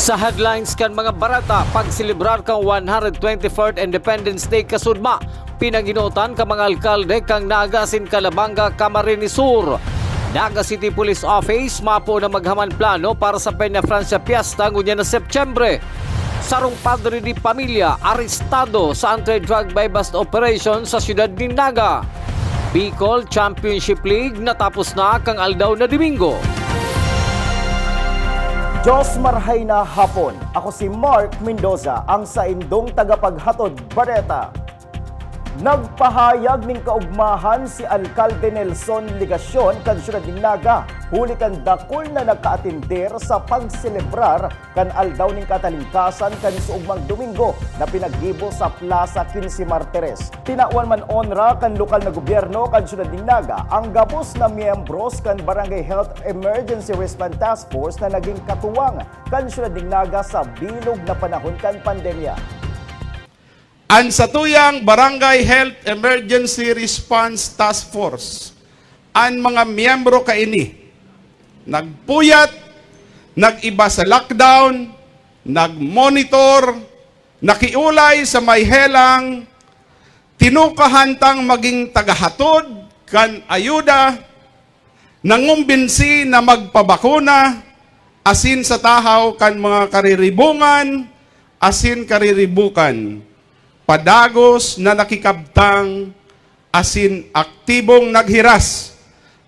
Sa headlines kan mga barata, pagsilibrar kang 124th Independence Day kasudma, pinaginutan ka mga alkalde kang Naga Calabanga, Camarines Sur. Naga City Police Office mapo na maghaman plano para sa Peña Francia Fiesta ngunya na Septyembre. Sarong padre di pamilya arestado sa anti-drug by bust operation sa siyudad ni Naga. Bicol Championship League natapos na kang aldaw na Domingo. Diyos marhay na hapon. Ako si Mark Mendoza, ang sa indong tagapaghatod Bareta. Nagpahayag ning kaugmahan si Alkalde Nelson Ligacion kan siyudad ning Naga. Huli kan dakol na nagkaatindir sa pagselebrar kan aldaw ning katalingkasan kan suugmang Domingo na pinaggibo sa Plaza 15 Martires. Tinawan man onra kan lokal na gobyerno kan siyudad ning Naga ang gabos na miyembros kan Barangay Health Emergency Response Task Force na naging katuwang kan siyudad ning Naga sa bilog na panahon kan pandemya. Ang satuyang Barangay Health Emergency Response Task Force, ang mga miyembro kaini, nagpuyat, nag-iba sa lockdown, nag-monitor, nakiulay sa may helang, tinukahantang maging tagahatod, kan ayuda, nangumbinsi na magpabakuna, asin sa tahaw kan mga kariribungan, asin kariribukan. Padagos na nakikabtang asin aktibong naghiras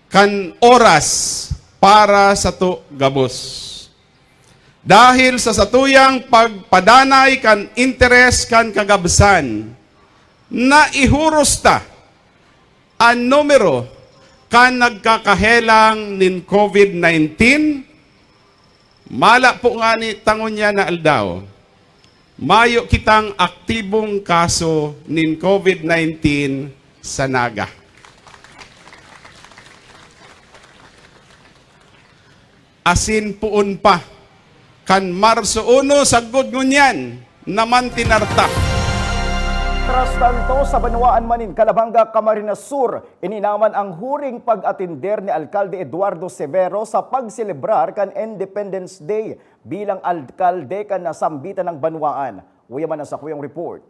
kan oras para sa to gabos. Dahil sa satuyang pagpadanay kan interes kan kagabsan, na ihuros ta ang numero kan nagkakahelang nin COVID-19, mala po nga ni tangon niya na aldaw. Mayo kitang aktibong kaso nin COVID-19 sa Naga. Asin puon pa, kan Marso 1 sagod ngunyan, naman tinarta. Tras tanto sa Banwaan Manin, Calabanga, Camarines Sur, ininaman ang huring pag-atinder ni Alkalde Eduardo Severo sa pagselebrar kan Independence Day bilang alkalde kan nasambitan ng Banwaan. Uyaman na sa kuyang report.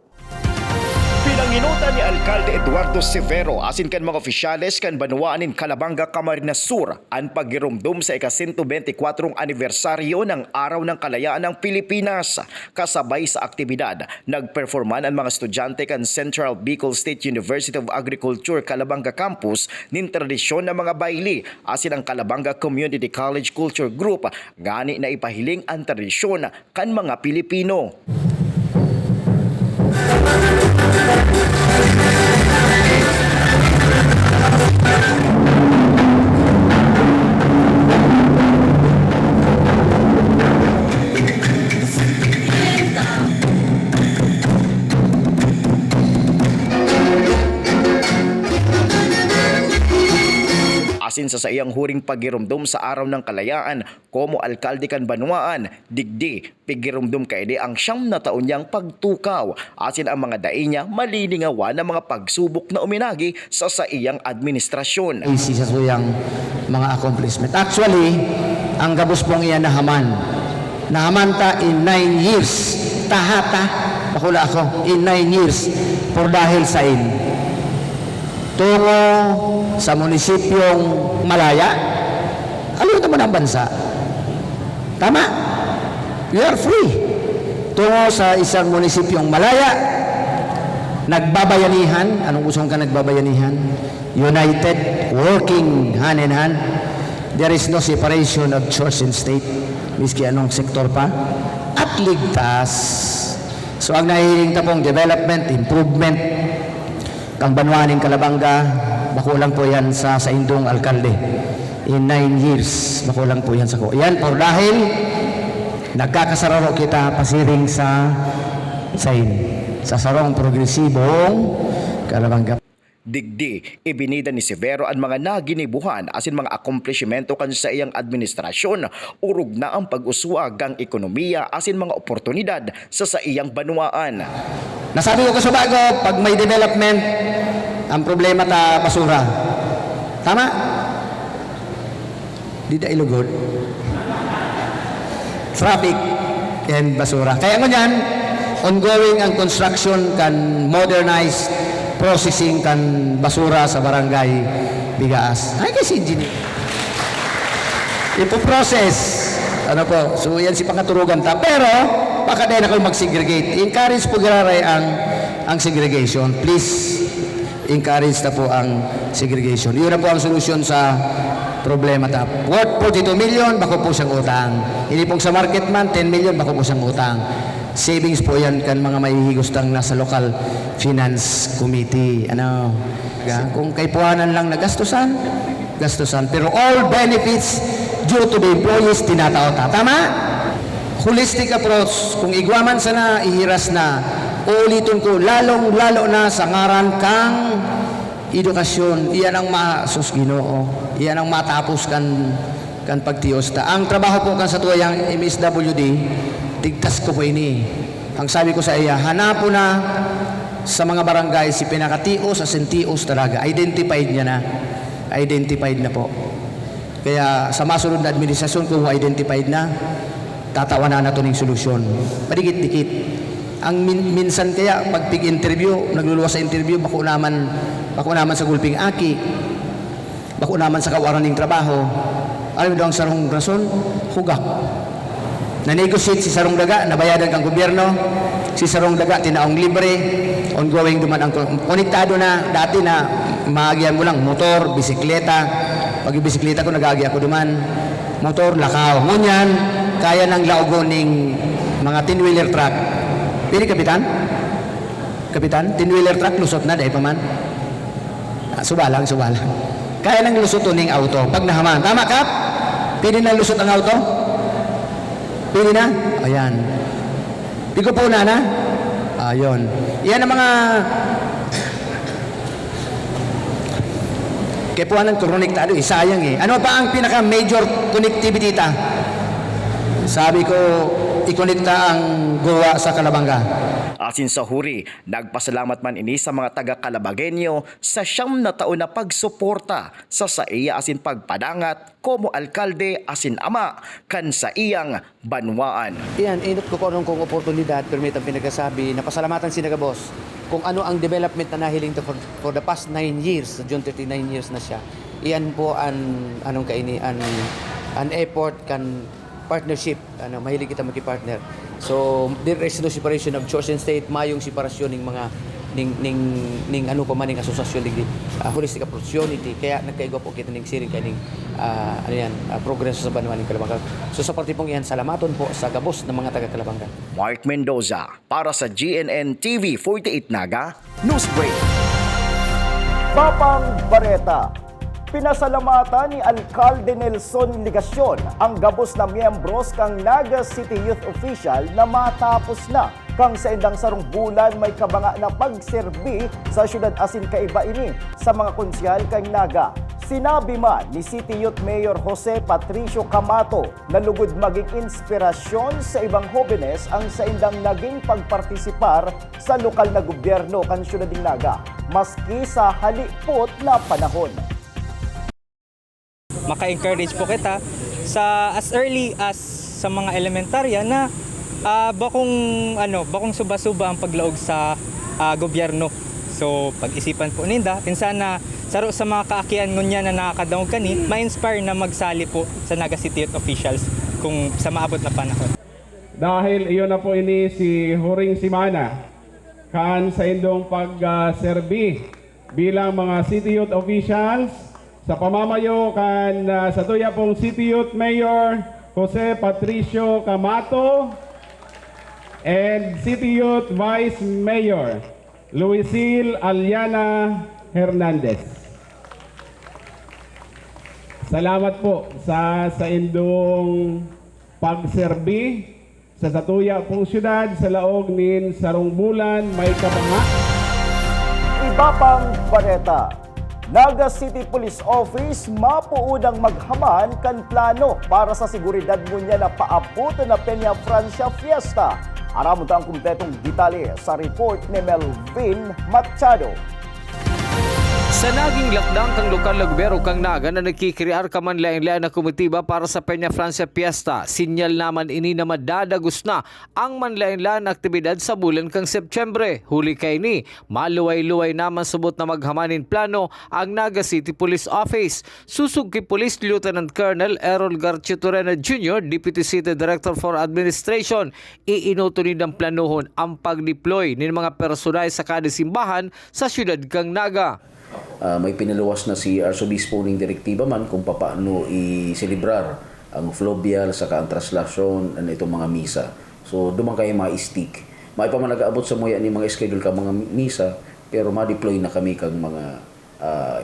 Pinanginutan ni Alkalde Eduardo Severo asin kan mga opisyales kan Banwaanin Calabanga, Camarines Sur ang paghirumdum sa ika-124 anibersaryo ng Araw ng Kalayaan ng Pilipinas. Kasabay sa aktibidad, nagperforman ang mga estudyante kan Central Bicol State University of Agriculture Calabanga Campus nin tradisyon ng mga baili asin ang Calabanga Community College Culture Group gani na ipahiling ang tradisyon kan mga Pilipino. Asin sa iyang huring pagirumdum sa Araw ng Kalayaan, komo alkalde kan Banwaan, digdi, pigirumdum kaide ang 9 na taon niyang pagtukaw. Asin ang mga dae niya malilingawan ng mga pagsubok na uminagi sa iyang administrasyon. Sa suyang mga accomplishment. Actually, ang gabos pong iyan nahaman. Nahaman ta in 9 years. Tahata, bakula ako, in 9 years. Por dahil sa tungo sa munisipyong Malaya, kaluto mo ng bansa. Tama? You are free. Tungo sa isang munisipyong Malaya, nagbabayanihan. Anong usong ka nagbabayanihan? United, working hand in hand. There is no separation of church and state, miski anong sektor pa. At ligtas. So ang nahihiling tapong development, improvement, kang Banwaanin Calabanga, bakulang po yan sa indong alkalde. In 9 years, bakulang po yan sa ko. Yan po dahil nagkakasararo kita pasiring sa sarong progresibong Calabanga. Digdi, ibinida ni Severo ang mga naginibuhan asin mga akomplishmento kan sa iyang administrasyon. Urog na ang pag-usuag ang ekonomiya asin mga oportunidad sa iyang Banwaan. Nasabi ko sa bago, pag may development, ang problema ta basura. Tama? Di da ilugod. Traffic. and basura. Kaya ngunyan, ongoing ang construction kan modernized processing kan basura sa barangay Bigaas. Ay kasi engineer. Ipo-process. Ano po? So yan si pangaturugan ta. Pero baka dahil ako mag-segregate. Encourage po gararay ang segregation. Please encourage na po ang segregation. Yun na po ang solusyon sa problema ta. Worth 42 million, bako po siyang utang. Hindi po sa market man, 10 million, bako po siyang utang. Savings po yan kan mga mahihigustang nasa local finance committee. Ano? Kung kaipuhanan lang na gastusan. Pero all benefits due to the employees tinatao ta. Tama? Holistic approach. Kung igwaman sana, ihiras na. Ulitin ko, lalong-lalo na sa ngaran kang edukasyon. Iyan ang masus Ginoo. Iyan ang matapos kan pagtiyos ta. Ang trabaho po kan sa tuyang MSWD, tigtas ko po ini. Ang sabi ko sa iya, hanapo na sa mga barangay si pinakatios, asentios talaga. Identified niya na. Identified na po. Kaya sa masunod na administrasyon, kung identified na, tatawanan na ito ng solusyon. Padikit-dikit. Ang minsan kaya, pag pig-interview, nagluluwas sa interview, bako naman sa gulping aki, bako naman sa kawaran ng trabaho. Alam mo daw ang sarong rason? Hugak. Na-negotiate si Sarong Daga, nabayadan kang gobyerno, si Sarong Daga, tinaong libre, ongoing duman ang konektado na, dati na maagyan mo lang, motor, bisikleta, pag yung bisikleta ko, nagagi ako duman, motor, lakaw. Ngunyan, kaya ng laugo ng mga 10-wheeler truck. Pili, Kapitan? Kapitan, 10-wheeler truck, lusot na, dahil pa man. Subalang. Kaya ng lusot ning auto, pag nahaman. Tama, Kap? Pili na lusot ang auto? Pili na? Ayan. Pigo po na. Ayun. Yan ang mga kepuanan konektado. Sayang eh. Ano pa ang pinaka-major connectivity ta? Sabi ko, ikonekta ang Goa sa Calabanga. Asin sa huri, nagpasalamat man ini sa mga taga-Calabagueño sa 9 na taon na pagsuporta sa iya asin pagpadangat como alkalde asin ama kan sa iyang banwaan. Iyan, inot ko po kung oportunidad, permit ang pinagkasabi, napasalamatan si Nagabos kung ano ang development na nahiling to for the past 9 years, June 39 years na siya. Iyan po an effort kan partnership, mahilig kita magki-partner. So there is no separation of church and state, mayong separasyon ng mga ning ano pa man ning asosasyon digdi holistic approach unity, kaya nagkaigo po kita ning siring kaning progreso sa Banwa ning Calabanga. So sa parte pong iyan, salamaton po sa gabos ng mga taga Calabanga. Mark Mendoza para sa GNN TV 48 Naga Newsbreak. Papang Bareta. Pinasalamatan ni Alcalde Nelson Ligacion ang gabos na miyembros kang Naga City Youth Official na matapos na kang sa indang sarong bulan may kabanga na pagserbi sa syudad asin kaiba ini sa mga konsyal kang Naga. Sinabi man ni City Youth Mayor Jose Patricio Camato na lugod maging inspirasyon sa ibang jóvenes ang sa indang naging pagpartisipar sa lokal na gobyerno kan syudad ng Naga maski sa halipot na panahon. Maka-encourage po kita sa as early as sa mga elementarya na bakong suba-suba ang paglaog sa gobyerno. So pag-isipan po ninda, pinsan na saro sa mga kaakian ngunya na nakakadaog kani, ma-inspire na magsali po sa Naga City Youth Officials kung sa maabot na panahon. Dahil iyon na po ini si Huring Simana kan sa indong pagserbi bilang mga City Youth Officials sa pamamayo kan sa tuya pong City Youth Mayor Jose Patricio Camato and City Youth Vice Mayor Luisil Aliana Hernandez. Salamat po sa indong pagserbi sa satuya pong syudad sa laog nin sarong bulan may kabanga. Iba pang Bareta. Naga City Police Office mapuudang maghaman kan plano para sa seguridad ngunya na paabuto na Peña Francia Fiesta. Aram mo ang kumpletong detalye sa report ni Melvin Machado. Sa naging lakdang kang lokal na gobyerno kang Naga na nagkikrear ka man lain-lain na komitiba para sa Peña Francia Fiesta, sinyal naman ini na madadagos na ang manlain-lain na aktibidad sa bulan kang Septyembre. Huli kay ni, maluway-luway naman subot na maghamanin plano ang Naga City Police Office. Susug kay Police Lieutenant Colonel Errol Garchitorena Jr., Deputy City Director for Administration, iinuto ni ng planohon ang pag-deploy ng mga personay sa kada simbahan sa syudad kang Naga. May pinaluwas na si Arsobispo ng direktiba man kung paano i-celebrar ang fluvial sa ang traslasyon ng itong mga misa. So, dumang kayo ma-stick. May pa man nag-aabot sa muya ni mga schedule ka mga misa, pero ma-deploy na kami kang mga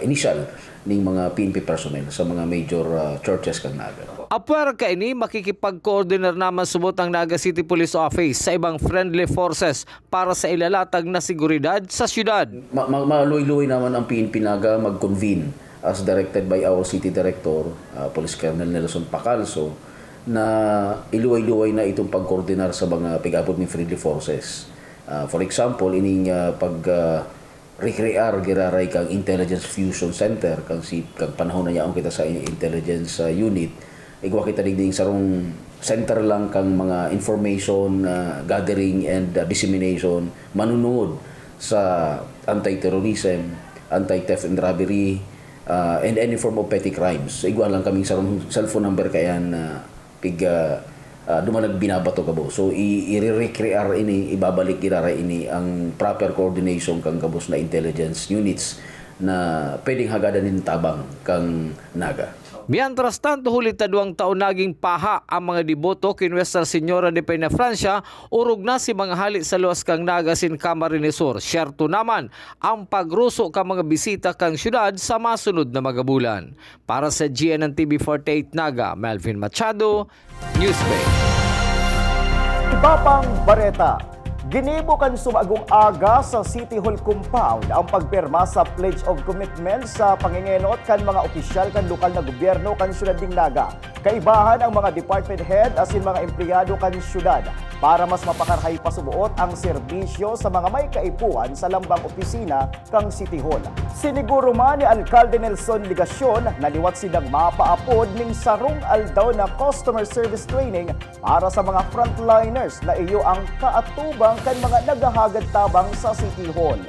initial ng mga PNP personnel sa mga major churches kang Naga. Apwera ka ini, makikipag-coordinar naman subot ang Naga City Police Office sa ibang friendly forces para sa ilalatag na seguridad sa syudad. Maluy-luy naman ang PNP Naga mag-convene as directed by our City Director, Police Colonel Nelson Pacalso, na iluway-luway na itong pag-coordinar sa mga pag-abot ng friendly forces. For example, ining recrear giraray kang Intelligence Fusion Center kang panahon na yaong kita sa intelligence unit. Igwa kita digding sarong center lang kang mga information gathering and dissemination manunod sa anti-terrorism, anti-theft and robbery, and any form of petty crimes. Igwa lang kaming sarong cellphone number kayan dumalag binabato kabo. So i-recrear ini, ibabalik irara ini ang proper coordination kang kabos na intelligence units na pwedeng hagadan ng tabang kang Naga. Mientras tanto, huli taduang taon naging paha ang mga deboto kay Nuestra Señora de Peña Francia, urog na si mga hali sa luwas kang Naga sin Camarines Sur. Syerto naman ang pagruso ka mga bisita kang syudad sa masunod na mga bulan. Para sa GNN TV 48 Naga, Melvin Machado, Newsbay. Iba pang bareta. Ginibo kan sumagong aga sa City Hall compound ang pagpirma sa Pledge of Commitment sa pangingenot kan mga opisyal kan lokal na gobyerno kan syudad ding Naga. Kaibahan ang mga department head asin mga empleyado kan syudad para mas mapakarhay pasubuot ang serbisyo sa mga may kaipuan sa lambang opisina kang City Hall. Siniguro man ni Alcalde Nelson Ligasyon na liwat silang mapaapod ning sarong aldaw na customer service training para sa mga frontliners na iyo ang kaatubang kan mga nagahagad tabang sa City Hall.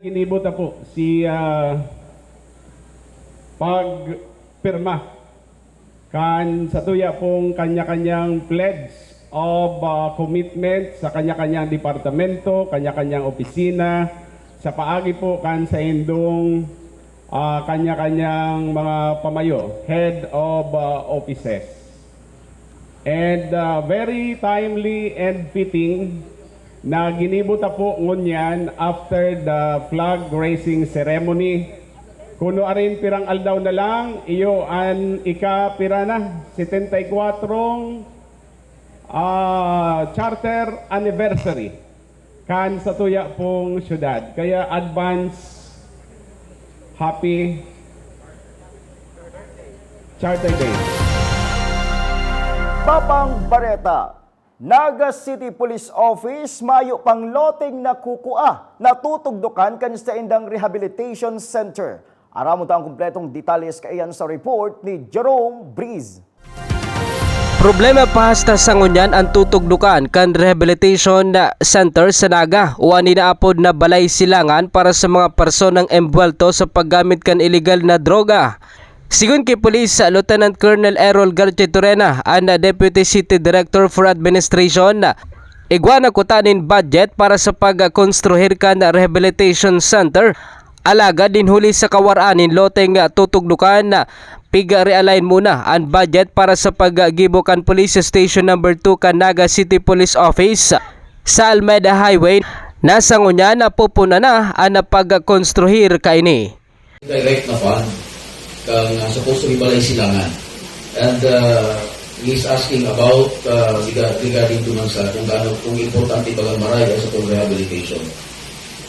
Ginibot na po si pagpirma kan sa tuya pong kanya-kanyang pledge of commitment sa kanya-kanyang departamento, kanya-kanyang opisina, sa paagi po kan sa indong kanya-kanyang mga pamayo, head of offices. And very timely and fitting na ginibuta po ngunyan after the flag raising ceremony. Kuno arin pirang aldaw na lang, iyo an ika-pira na, 74 charter anniversary kan sa tuya pong syudad. Kaya advance happy Charter Day. Papang bareta. Naga City Police Office mayo pang loteng na kukua na tutugdukan kan sa indang rehabilitation center. Aram mo ang kumpletong detalles kaiyan sa report ni Jerome Breeze. Problema pa hasta sa ngunyan ang tutugdukan kan rehabilitation center sa Naga o aninaapod na balay silangan para sa mga personang embwelto sa paggamit kan illegal na droga. Sigun kay Police Lieutenant Colonel Errol Garchitorena, ang Deputy City Director for Administration, igwa na kutanin budget para sa pagkonstruhir kan rehabilitation center. Alaga din huli sa kawaranin loteng tutugdukan na piga-realign muna ang budget para sa paggibukan Police Station No. 2 kan Naga City Police Office sa Almeda Highway. Nasa ngunya na pupuna na ang pagkonstruhir kaini. Direct na fund kang supposed to be balay silangan. And he's asking about regarding to sa kung importante ba ang maray sa rehabilitation.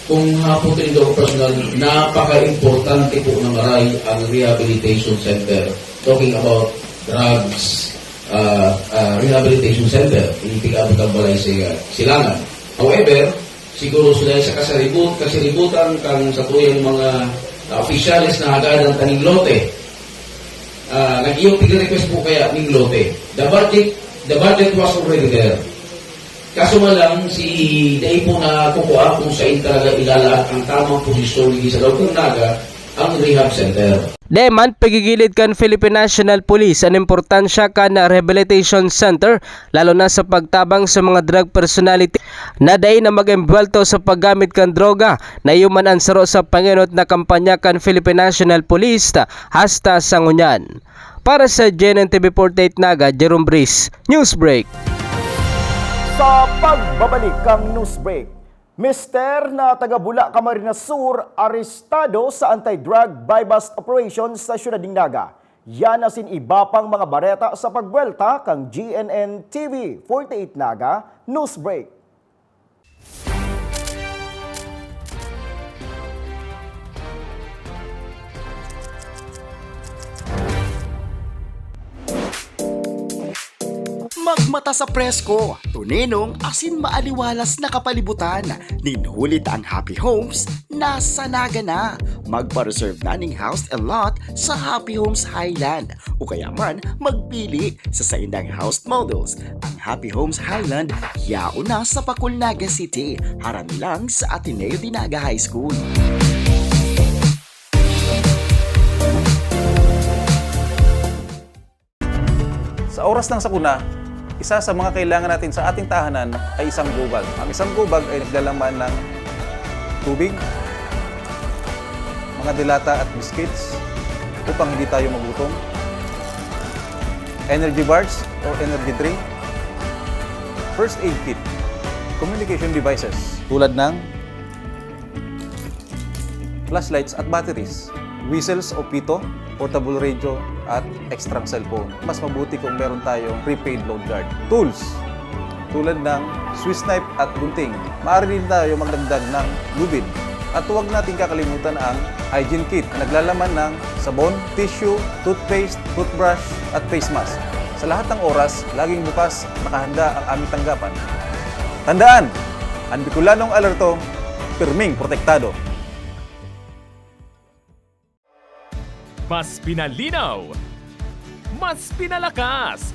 Kung hapon rin daw personal, napaka-importante po ng maray ang rehabilitation center. Talking about drugs, rehabilitation center, initigabot ang balay silangan. However, siguro sila sa kasalibutan kang sa tuyang mga opisyalis na agad ng taning lote. Nag-iyo request po kaya ning lote. The budget was already there. Kaso nga lang, si Day po na kukuha kung saan talaga ilalaan ang tamang posisyon sa Lugong Naga, ang rehab center. Deman, pagigilid kan Philippine National Police ang importansya kan rehabilitation center lalo na sa pagtabang sa mga drug personality na day na mag-embwelto sa paggamit kan droga na yuman ansaro sa panginot na kampanya kan Philippine National Police hasta sa ngunyan. Para sa GNN TV 48 Naga, Jerome Brice, Newsbreak. Sa pagbabalik kang Newsbreak, Mister na taga-Bula, Camarines Sur, arestado sa anti-drug buy-bust operation sa Siyudad ng Naga. Yan asin iba pang mga bareta sa pagbuelta kang GNN TV 48 Naga, Newsbreak. Magmata sa presko, tuninong asin maaliwalas na kapalibutan. Ninhulit ang Happy Homes, nasa Naga na. Magpa-reserve na ning house and lot sa Happy Homes Highland. O kaya man, magpili sa saindang house models. Ang Happy Homes Highland, yao na sa Pacul, Naga City. Harang lang sa Ateneo de Naga High School. Sa oras ng sakuna, isa sa mga kailangan natin sa ating tahanan ay isang gubag. Ang isang gubag ay naglalaman ng tubig, mga dilata at biscuits upang hindi tayo magutom, energy bars o energy drink, first aid kit, communication devices tulad ng flashlights at batteries, whistles o pito, portable radio, at extra cellphone. Mas mabuti kung meron tayong prepaid load guard. Tools, tulad ng Swiss knife at gunting. Maaari din tayo magdagdag ng lubid. At huwag natin kakalimutan ang hygiene kit na naglalaman ng sabon, tissue, toothpaste, toothbrush, at face mask. Sa lahat ng oras, laging bukas, nakahanda ang aming tanggapan. Tandaan, ang Bicolanong alerto, pirming protektado. Mas pinalinaw, mas pinalakas,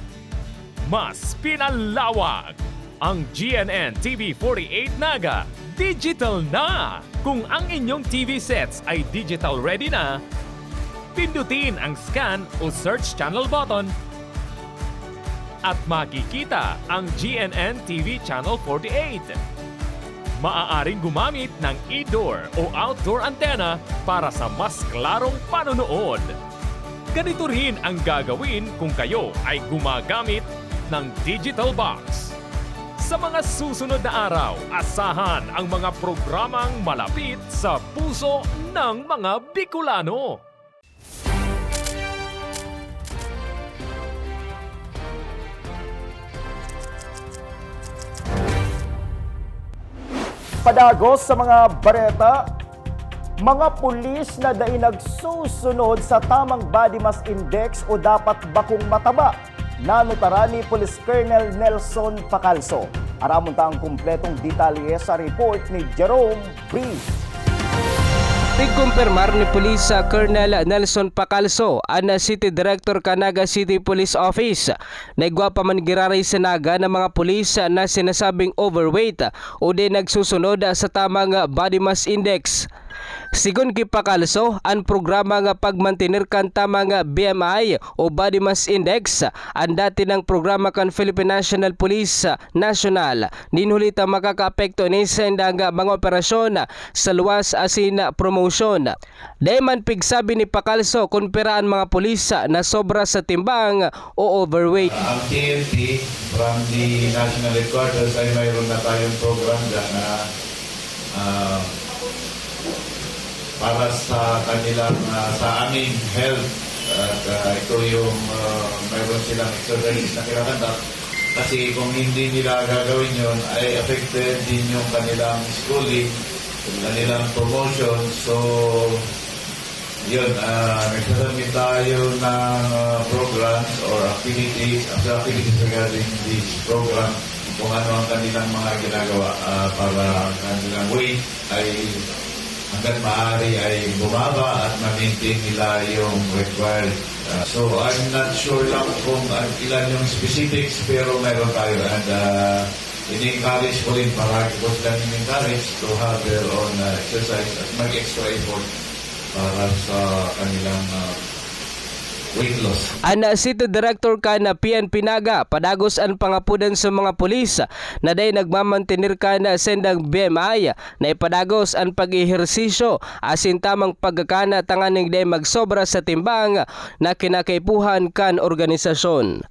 mas pinalawak. Ang GNN TV 48 Naga, digital na! Kung ang inyong TV sets ay digital ready na, pindutin ang scan o search channel button at makikita ang GNN TV Channel 48. Maaaring gumamit ng indoor o outdoor antenna para sa mas klarong panonood. Ganito rin ang gagawin kung kayo ay gumagamit ng digital box. Sa mga susunod na araw, asahan ang mga programang malapit sa puso ng mga Bicolano. Padagos sa mga bareta, mga pulis na dai nagsusunod sa tamang body mass index o dapat bakong mataba. Nanutara ni Police Colonel Nelson Pacalso. Aramon ta ang kumpletong detalye sa report ni Jerome Brice. Tigkumpirmar ni Police Colonel Nelson Pacalso, ang City Director Naga City Police Office, naigwa pa man giraray sa Naga ng mga pulis na sinasabing overweight o di nagsusunod sa tamang body mass index. Sigon kay Pacalso, ang programa nga pagmantener kan tamang BMI o Body Mass Index, ang dati ng programa kan Philippine National Police National. Ninulita makakaapekto ni sa mga operasyon sa luwas asin promotion. Dayman pigsabi ni Pacalso kung peraan mga pulis na sobra sa timbang o overweight. Ang TNT from the National Headquarters ay mayroon na tayong program dyan na para sa kanilang, sa aming health. At ito yung mayroon silang exercise na kinakanta. Kasi kung hindi nila gagawin yun, ay affected din yung kanilang schooling, kanilang promotion. So, yun, nagsasabit tayo ng programs or activities regarding this program kung ano ang kanilang mga ginagawa para kanilang weight ay hanggang maaari ay bumaba at ma-maintain nila yung required. So I'm not sure lang kung ilan yung specifics pero meron tayo and in-encourage ko rin, paragi ko sila in-encourage to have their own exercise at mag-extra effort para sa kanilang weight loss. Ana City Director ka na PNP Naga padagos ang pangapudan sa mga pulis na day nagmamantenir ka na sendang BMI na ipadagos ang pag-ehersisyo asin tamang pagkakana tanganing day magsobra sa timbang na kinakaipuhan kan organisasyon.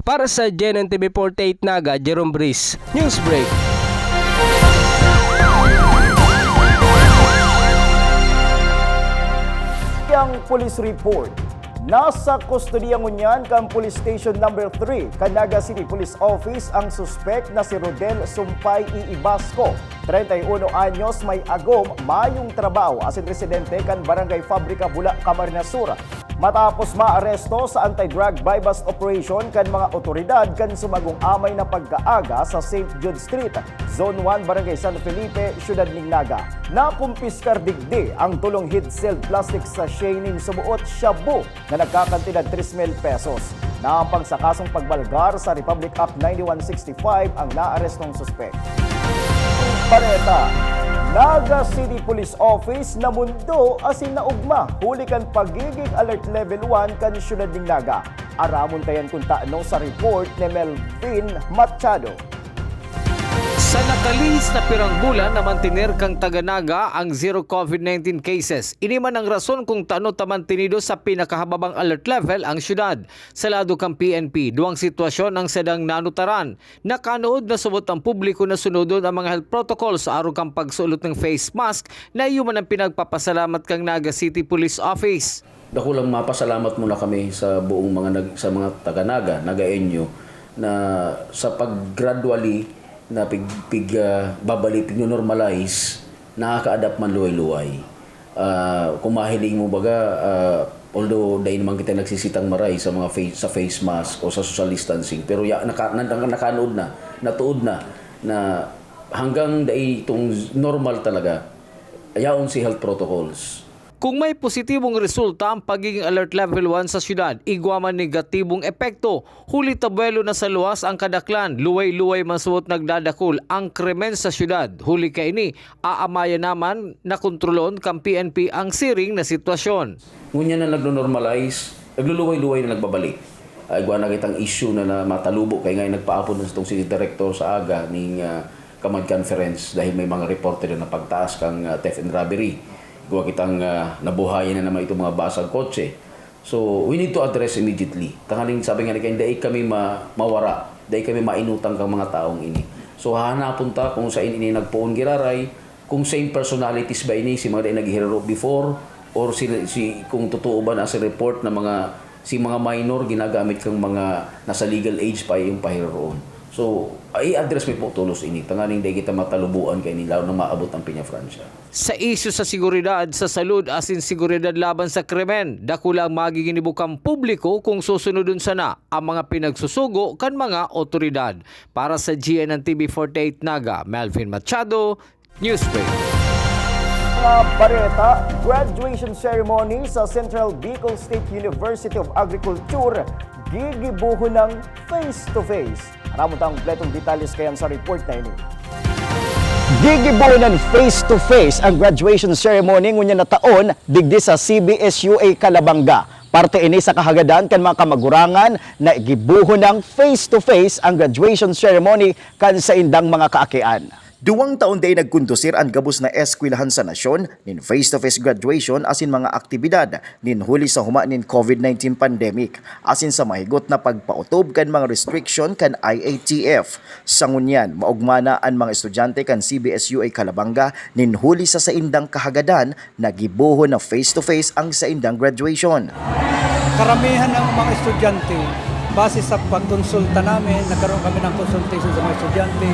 Para sa GNN TV 48 Naga, Jerome Brice, Newsbreak. Yang police report. Nasa kustodiya ngunyan kan Police Station number 3, Canaga City Police Office ang suspect na si Rodel Sumpay Iibasco. 31 anyos, may agom, mayong trabaho asin residente kan Barangay Fabrika, Bula, Camarines Sur. Matapos maaresto sa anti-drug buy-bust operation kan mga otoridad kan sumagong amay na pagkaaga sa St. Jude Street, Zone 1, Barangay San Felipe, Syudad ng Naga. Nakumpiskar digdi ang tulong heat-sealed plastic sachet nin subuot shabu na nagkakantidad 3,000 pesos. Naampang sa kasong pagbalgar sa Republic Act 9165 ang naarestong suspect. Pareta, Naga City Police Office na mundo asin naugma huli kan pagiging alert level 1 kan Syudad ng Naga. Aramon tayan kung taano sa report ni Melvin Machado. Sa nakalihis na pirang bulan na mantinir kang Taganaga ang zero COVID-19 cases. Ini man ang rason kung taano tamantinido sa pinakahababang alert level ang syudad. Sa lado kang PNP, duwang sitwasyon ang sedang nanutaran. Nakanood na subot ang publiko na sunodon ang mga health protocols sa araw kang pagsulot ng face mask na iyon ang pinagpapasalamat kang Naga City Police Office. Dako lang mapasalamat muna kami sa buong sa mga taga-Naga, Naga-Enyo, na sa pag-gradually na babalik, normalize, nakaka-adapt man luway-luway. Kung mahiling mo baga, although dahil naman kita nagsisitang maray sa mga face mask o sa social distancing, pero nakanood na, natuod na hanggang dahil itong normal talaga, ayaon si health protocols. Kung may positibong resulta ang pagiging alert level 1 sa syudad, igwa man negatibong epekto. Huli tabuelo na sa luwas ang kadaklan, luway-luway masuot nagdadakol ang krimen sa syudad. Huli ka ini, aamaya naman na kontrolon kang PNP ang siring na sitwasyon. Ngunyan na nagno-normalize, nagluluway-luway na nagbabalik. Igwa na kitang issue na matalubo kaya ngayon nagpaapon na itong City Director sa aga ng Kamad Conference dahil may mga reporter na pagtaas kang theft and robbery. Gawa kitang nabuhayan na naman itong mga basag kotse. So, we need to address immediately. Tangaling sabi nga dahil kami mawara, dahil kami mainutang kang mga taong ini. So, hanapon ta kung saan ini nagpuon giraray, kung same personalities ba ini, si mga dahil naghihiro before, or kung totoo ba na sa report na si mga minor ginagamit kang mga nasa legal age pa yung pahiroon. So, i-address mo po tulos ini. Tangaling dahil kita matalubuan kayo nila na maabot ang Peña-Francia. Sa isyu sa seguridad sa salud asin seguridad laban sa krimen, dakulang magiging ibukang publiko kung susunodun sana ang mga pinagsusugo kan mga otoridad. Para sa GNN TV 48 Naga, Melvin Machado, Newsbreak. Bareta, graduation ceremony sa Central Bicol State University of Agriculture, gigibuho ng face-to-face. Aramon tang kompletong detalles kayan sa report na ini. Gigibuho ng face-to-face ang graduation ceremony ngunya na taon digdi sa CBSUA Calabanga. Parte ini sa kahagadan kan mga kamagurangan na gibuho ng face-to-face ang graduation ceremony kan sa indang mga kaakian. 2 taon day nagkundusir ang gabos na eskwelahan sa nasyon nin face-to-face graduation asin mga aktibidad nin huli sa huma nin COVID-19 pandemic asin sa mahigot na pagpautob kan mga restriction kan IATF. Sa ngunyan, maugmana ang mga estudyante kan CBSUA Calabanga nin huli sa saindang kahagadan na gibuho na face-to-face ang saindang graduation. Karamihan ng mga estudyante, base sa pagkonsulta namin, nagkaroon kami ng consultation sa mga estudyante,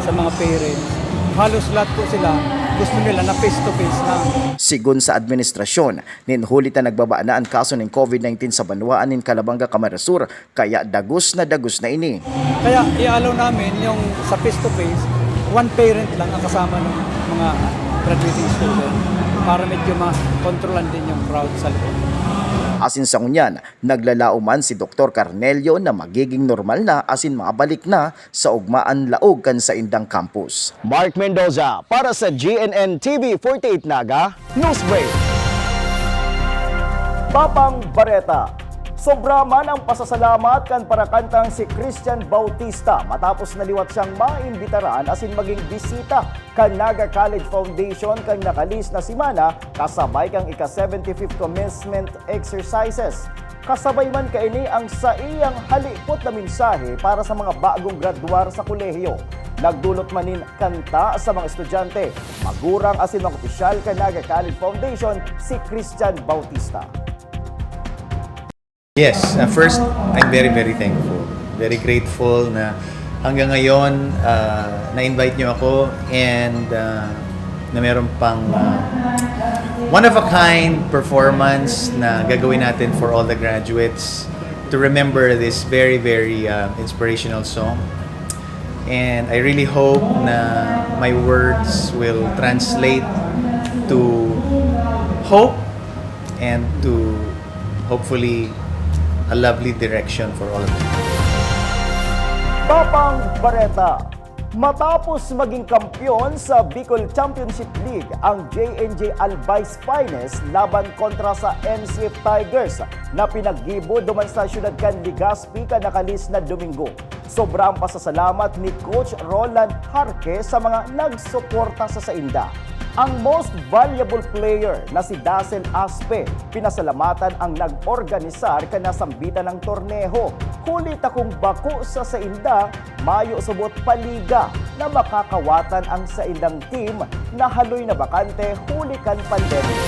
sa mga parents. Halos lahat po sila gusto nila na face-to-face lang. Sigun sa administrasyon, ninhulit na nagbaba na ang kaso ng COVID-19 sa Banwaan nin Calabanga, Camarines Sur, kaya dagos na ini. Kaya i-allow namin yung sa face-to-face, one parent lang ang kasama ng mga graduating student para medyo ma-controlan din yung crowd sa loob. Asin sa ngunyan, naglalauman si Dr. Carnelio na magiging normal na asin mabalik na sa ugmaan laog kan sa indang campus. Mark Mendoza para sa GNN TV 48 Naga Newsbreak. Papang Bareta. Sobra man ang pasasalamat kan parakantang si Christian Bautista matapos naliwat siyang maimbitaran asin maging bisita kan Naga College Foundation kan nakalis na simana kasabay kang ika-75th commencement exercises. Kasabay man kaini ang sa iyang halipot na mensahe para sa mga bagong graduar sa kolehiyo. Nagdulot manin kanta sa mga estudyante, magurang asin mga opisyal kan Naga College Foundation si Christian Bautista. Yes, first, I'm very, very thankful. Very grateful na hanggang ngayon, na-invite niyo ako and na meron pang one-of-a-kind performance na gagawin natin for all the graduates to remember this very, very inspirational song. And I really hope na my words will translate to hope and to hopefully a lovely direction for all of them. Papang Bareta. Matapos maging kampyon sa Bicol Championship League, ang JNJ Albay's Finest laban kontra sa NCF Tigers na pinaggibo duman sa syudad kan Legazpi kan nakalis na Domingo. Sobrang pasasalamat ni Coach Roland Harque sa mga nagsuporta sa Sainda. Ang most valuable player na si Dazen Aspe, pinasalamatan ang nag-organisar kanasambitan ng torneho. Kulit akong bako sa Sainda, mayo subot paliga na makakawatan ang Saindang team na haloy na bakante hulikan pandemic.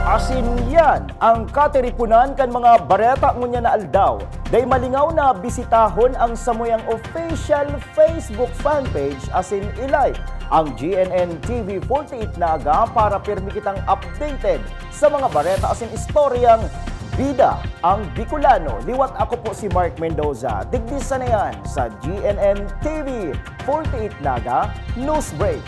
Asin yan ang kateripunan kan mga Bareta ngunya na aldaw. Day malingaw na bisitahon ang samuyang official Facebook fanpage asin ilike ang GNN TV 48 Naga para pirmi kitang updated sa mga Bareta asin istoryang bida ang Bicolano. Liwat ako po si Mark Mendoza. Digdisa na yan sa GNN TV 48 Naga Newsbreak.